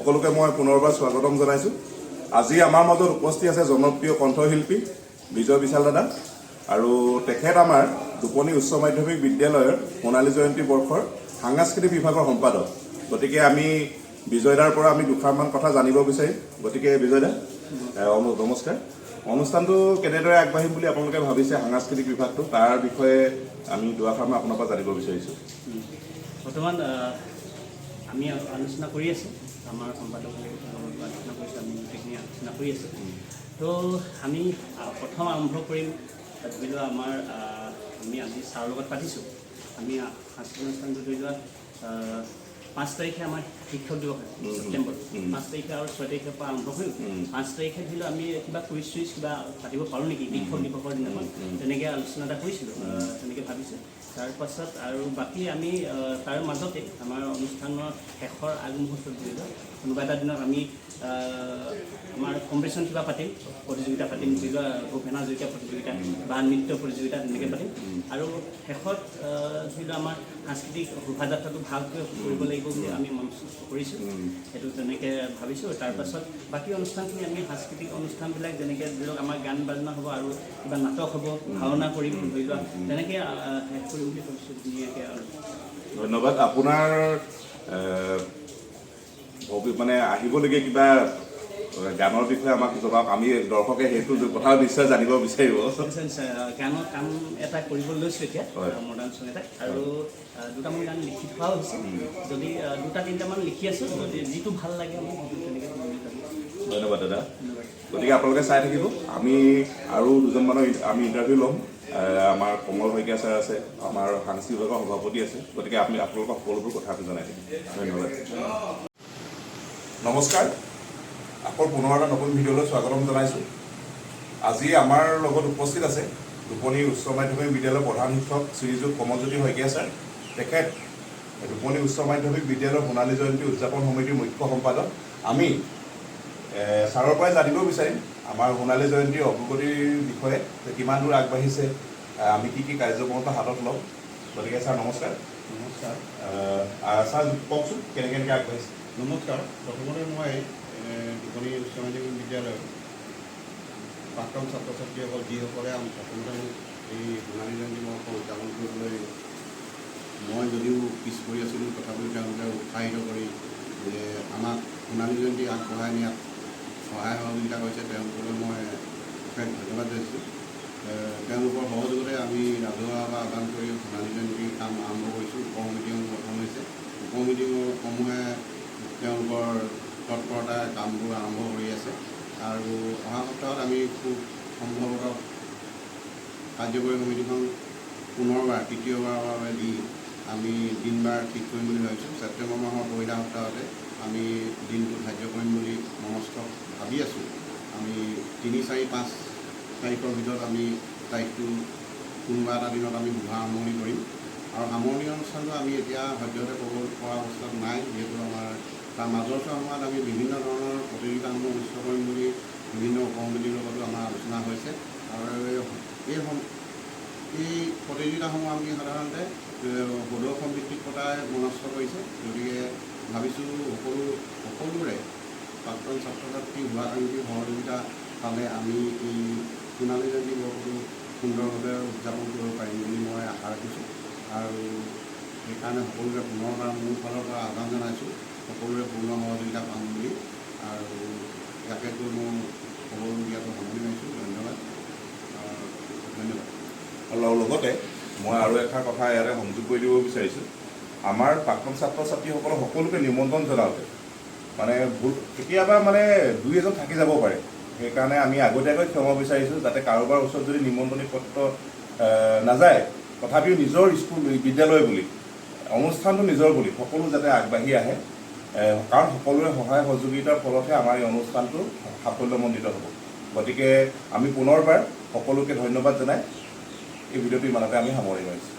সকলোকে মই পুনৰবাৰ স্বাগতম জনাইছোঁ। আজি আমাৰ মাজত উপস্থিত আছে জনপ্ৰিয় কণ্ঠশিল্পী বিজয় বিশাল দাদা, আৰু তেখেত আমাৰ দুপনি উচ্চ মাধ্যমিক বিদ্যালয়ৰ সোণালী জয়ন্তী বৰ্ষৰ সাংস্কৃতিক বিভাগৰ সম্পাদক। গতিকে আমি বিজয়দাৰ পৰা আমি দুষাৰমান কথা জানিব বিচাৰিম। গতিকে বিজয়দা, নমস্কাৰ। অনুষ্ঠানটো কেনেদৰে আগবাঢ়িম বুলি আপোনালোকে ভাবিছে, সাংস্কৃতিক বিভাগটো, তাৰ বিষয়ে আমি দুআষাৰমান আপোনাৰ পৰা জানিব বিচাৰিছোঁ। বৰ্তমান আমি আলোচনা কৰি আছোঁ, আমাৰ সম্পাদকসকলে আলোচনা কৰিছোঁ, আমি গোটেইখিনি আলোচনা কৰি আছোঁ। তো আমি প্ৰথম আৰম্ভ কৰিম, ধৰি লোৱা আমাৰ আমি আজি ছাৰৰ লগত পাতিছোঁ। আমি সাংস্কৃতিক অনুষ্ঠানটো ধৰি লোৱা 5 তাৰিখে আমাৰ শিক্ষক দিৱস ছেপ্টেম্বৰ 5 তাৰিখে আৰু 6 তাৰিখৰ পৰা আৰম্ভ কৰিম। 5 তাৰিখে ধৰি লোৱা আমি কিবা কুইজ চুইজ কিবা পাতিব পাৰোঁ নেকি শিক্ষক দিৱসৰ দিনাখন, তেনেকৈ আলোচনা এটা কৰিছিলোঁ, তেনেকৈ ভাবিছোঁ। তাৰপাছত আৰু বাকী আমি তাৰ মাজতে আমাৰ অনুষ্ঠানৰ শেষৰ আগমুহূৰ্তত ধৰি লোৱা কোনোবা এটা দিনত আমি আমাৰ কম্পিটিশ্যন কিবা পাতিম, প্ৰতিযোগিতা পাতিম, ধৰি লোৱা ভূপেন হাজৰিকা প্ৰতিযোগিতা বা নৃত্য প্ৰতিযোগিতা তেনেকৈ পাতিম। আৰু শেষত ধৰি লোৱা আমাৰ সাংস্কৃতিক শোভাযাত্ৰাটো ভালকৈ কৰিব লাগিব বুলি আমি মনস্থ কৰিছোঁ, সেইটো তেনেকৈ ভাবিছোঁ। তাৰপাছত বাকী অনুষ্ঠানখিনি আমি সাংস্কৃতিক অনুষ্ঠানবিলাক যেনেকৈ ধৰি লওক আমাৰ গান বাজনা হ'ব আৰু কিবা নাটক হ'ব, ভাওনা কৰিম, ধৰি লোৱা তেনেকৈ শেষ কৰিম বুলি ভাবিছোঁ ধুনীয়াকৈ। আৰু ধন্যবাদ। আপোনাৰ মানে আহিবলগীয়া কিবা গানৰ বিষয়ে আমাক জনাওক, আমি দৰ্শকে সেইটো কথা নিশ্চয় জানিব বিচাৰিব। গানৰ কাম এটা কৰিব লৈছোঁ এতিয়া, মডাৰ্ণ চং এটা, আৰু দুটামান গান লিখি থোৱাও হৈছে। যদি 2-3টামান লিখি আছোঁ, যদি যিটো ভাল লাগে আমি তেনেকৈ ধন্যবাদ দাদা। গতিকে আপোনালোকে চাই থাকিব, আমি আৰু দুজনমানৰ আমি ইণ্টাৰভিউ ল'ম। আমাৰ কমল শইকীয়া ছাৰ আছে, আমাৰ সাংস্কৃতিক বিভাগৰ সভাপতি আছে। গতিকে আমি আপোনালোকক সকলোবোৰ কথা আমি জনাই দিম। ধন্যবাদ। নমস্কাৰ, আকৌ পুনৰ এটা নতুন ভিডিঅ'লৈ স্বাগতম জনাইছোঁ। আজি আমাৰ লগত উপস্থিত আছে দুপনি উচ্চ মাধ্যমিক বিদ্যালয়ৰ প্ৰধান শিক্ষক শ্ৰীযুত কমলজ্যোতি শইকীয়া ছাৰ। তেখেত দুপনি উচ্চ মাধ্যমিক বিদ্যালয়ৰ সোণালী জয়ন্তী উদযাপন সমিতিৰ মুখ্য সম্পাদক। আমি ছাৰৰ পৰাই জানিব বিচাৰিম আমাৰ সোণালী জয়ন্তীৰ অগ্ৰগতিৰ বিষয়ে, যে কিমান দূৰ আগবাঢ়িছে, আমি কি কাৰ্যক্ৰমতা হাতত ল'ম। গতিকে ছাৰ নমস্কাৰ। নমস্কাৰ। ছাৰ কওকচোন কেনেকৈ আগবাঢ়িছে। নমস্কাৰ। প্ৰথমতে মই দুপনি উচ্চ মাধ্যমিক বিদ্যালয়ৰ প্ৰাক্তন ছাত্ৰ ছাত্ৰীসকল যিসকলে প্ৰথমতে এই সোণালী জয়ন্তী মহোৎসৱ উদযাপন কৰিবলৈ মই যদিও পিছ পৰি আছিলোঁ, তথাপিও তেওঁলোকে উৎসাহিত কৰি যে আমাক সোণালী জয়ন্তী আগবঢ়াই নিয়াত সহায় সহযোগিতা কৰিছে, তেওঁলোকলৈ মই অশেষ ধন্যবাদ জনাইছোঁ। তেওঁলোকৰ সহযোগতে আমি ৰাজহুৱা আদান কৰি সোণালী জয়ন্তীৰ কাম আৰম্ভ কৰিছোঁ। উপ সমিতিসমূহ গঠন হৈছে। উপ সমিতিসমূহে তেওঁলোকৰ তৎপৰতাৰে কামবোৰ আৰম্ভ কৰি আছে, আৰু অহা সপ্তাহত আমি খুব সম্ভৱতঃ কাৰ্যকৰী সমিতিখন পুনৰবাৰ তৃতীয়বাৰৰ বাবে দি আমি দিনবাৰ ঠিক কৰিম বুলি ভাবিছোঁ। ছেপ্টেম্বৰ মাহৰ পহিলা সপ্তাহতে আমি দিনটো ধাৰ্য কৰিম বুলি মনস্থ ভাবি আছোঁ। আমি 3, 4, 5 তাৰিখৰ ভিতৰত আমি তাৰিখটো কোনোবা এটা দিনত আমি শুভ আৰম্ভণি কৰিম। আৰু সামৰণি অনুষ্ঠানটো আমি এতিয়া সদ্যহতে ক'ব পৰা অৱস্থাত নাই, যিহেতু আমাৰ তাৰ মাজৰ সময়ত আমি বিভিন্ন ধৰণৰ প্ৰতিযোগিতাসমূহ অনুষ্ঠিত কৰিম বুলি বিভিন্ন উপ সমিতিৰ লগতো আমাৰ আলোচনা হৈছে। আৰু এই প্ৰতিযোগিতাসমূহ আমি সাধাৰণতে প্ৰদৰ্শন ভিত্তিক পতাই মনস্থ কৰিছে। গতিকে ভাবিছোঁ সকলোৰে প্ৰাক্তন ছাত্ৰ ছাত্ৰী শুভাকাংক্ষী সহযোগিতা পালে আমি এই সোণালী জয়ন্তী বৰ্ষটো সুন্দৰভাৱে উদযাপন কৰিব পাৰিম বুলি মই আশা ৰাখিছোঁ। আৰু সেইকাৰণে সকলোকে পুনৰবাৰ মোৰ ফালৰ পৰা আহ্বান জনাইছোঁ, সকলোৰে পূৰ্ণ সহযোগিতা পাম বুলি। আৰু ইয়াকেতো মই ক'বলগীয়াটো সামৰি মাৰিছোঁ। ধন্যবাদ। আৰু লগতে মই আৰু এষাৰ কথা ইয়াতে সংযোগ কৰি দিব বিচাৰিছোঁ। আমাৰ প্ৰাক্তন ছাত্ৰ ছাত্ৰীসকলক সকলোকে নিমন্ত্ৰণ জনাওঁতে মানে কেতিয়াবা মানে 2-এজন থাকি যাব পাৰে। সেইকাৰণে আমি আগতীয়াকৈ ক্ষমা বিচাৰিছোঁ, যাতে কাৰোবাৰ ওচৰত যদি নিমন্ত্ৰণী পত্ৰ নাযায়, তথাপিও নিজৰ স্কুল বিদ্যালয় বুলি, অনুষ্ঠানটো নিজৰ বুলি সকলো যাতে আগবাঢ়ি আহে, কাৰণ সকলোৰে সহায় সহযোগিতাৰ ফলতহে আমাৰ এই অনুষ্ঠানটো সাফল্যমণ্ডিত হ'ব। গতিকে আমি পুনৰবাৰ সকলোকে ধন্যবাদ জনাই এই ভিডিঅ'টো ইমানতে আমি সামৰি মাৰিছোঁ।